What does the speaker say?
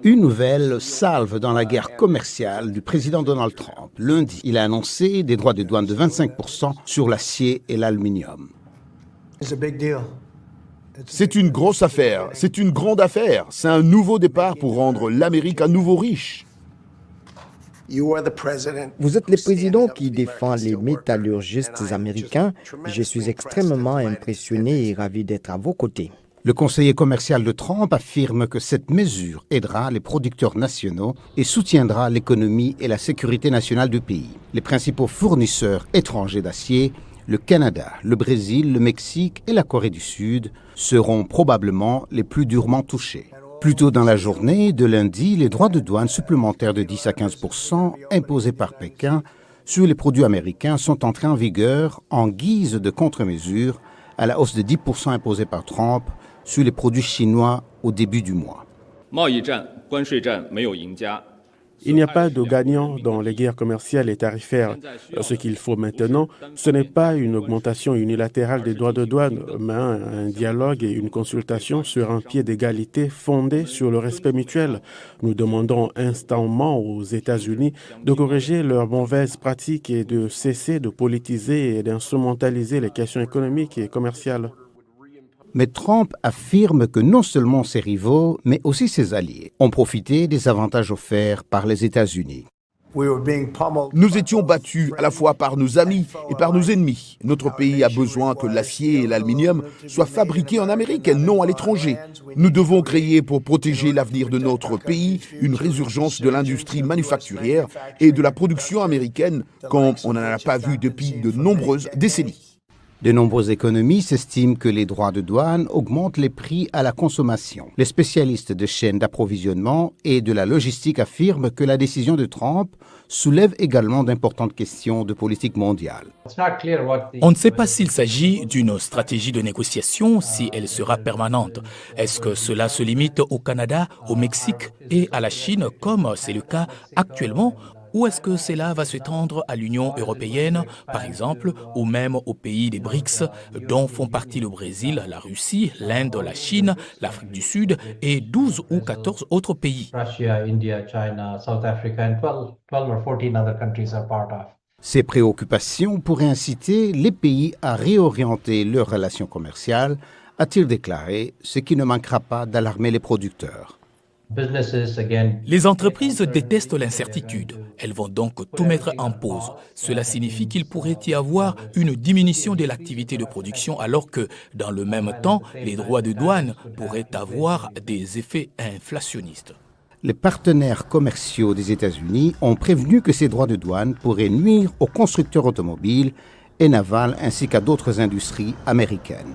Une nouvelle salve dans la guerre commerciale du président Donald Trump. Lundi, il a annoncé des droits de douane de 25% sur l'acier et l'aluminium. C'est une grosse affaire, c'est une grande affaire. C'est un nouveau départ pour rendre l'Amérique à nouveau riche. Vous êtes le président qui défend les métallurgistes américains. Je suis extrêmement impressionné et ravi d'être à vos côtés. Le conseiller commercial de Trump affirme que cette mesure aidera les producteurs nationaux et soutiendra l'économie et la sécurité nationale du pays. Les principaux fournisseurs étrangers d'acier, le Canada, le Brésil, le Mexique et la Corée du Sud, seront probablement les plus durement touchés. Plus tôt dans la journée de lundi, les droits de douane supplémentaires de 10 à 15% imposés par Pékin sur les produits américains sont entrés en vigueur en guise de contre-mesure à la hausse de 10% imposée par Trump sur les produits chinois au début du mois. Il n'y a pas de gagnant dans les guerres commerciales et tarifaires. Ce qu'il faut maintenant, ce n'est pas une augmentation unilatérale des droits de douane, mais un dialogue et une consultation sur un pied d'égalité fondé sur le respect mutuel. Nous demandons instamment aux États-Unis de corriger leurs mauvaises pratiques et de cesser de politiser et d'instrumentaliser les questions économiques et commerciales. Mais Trump affirme que non seulement ses rivaux, mais aussi ses alliés ont profité des avantages offerts par les États-Unis. Nous étions battus à la fois par nos amis et par nos ennemis. Notre pays a besoin que l'acier et l'aluminium soient fabriqués en Amérique et non à l'étranger. Nous devons créer pour protéger l'avenir de notre pays une résurgence de l'industrie manufacturière et de la production américaine comme on n'en a pas vu depuis de nombreuses décennies. De nombreux économistes estiment que les droits de douane augmentent les prix à la consommation. Les spécialistes de chaînes d'approvisionnement et de la logistique affirment que la décision de Trump soulève également d'importantes questions de politique mondiale. On ne sait pas s'il s'agit d'une stratégie de négociation, si elle sera permanente. Est-ce que cela se limite au Canada, au Mexique et à la Chine, comme c'est le cas actuellement ? Ou est-ce que cela va s'étendre à l'Union européenne, par exemple, ou même aux pays des BRICS, dont font partie le Brésil, la Russie, l'Inde, la Chine, l'Afrique du Sud et 12 ou 14 autres pays. Ces préoccupations pourraient inciter les pays à réorienter leurs relations commerciales, a-t-il déclaré, ce qui ne manquera pas d'alarmer les producteurs. Les entreprises détestent l'incertitude. Elles vont donc tout mettre en pause. Cela signifie qu'il pourrait y avoir une diminution de l'activité de production alors que, dans le même temps, les droits de douane pourraient avoir des effets inflationnistes. Les partenaires commerciaux des États-Unis ont prévenu que ces droits de douane pourraient nuire aux constructeurs automobiles et navals ainsi qu'à d'autres industries américaines.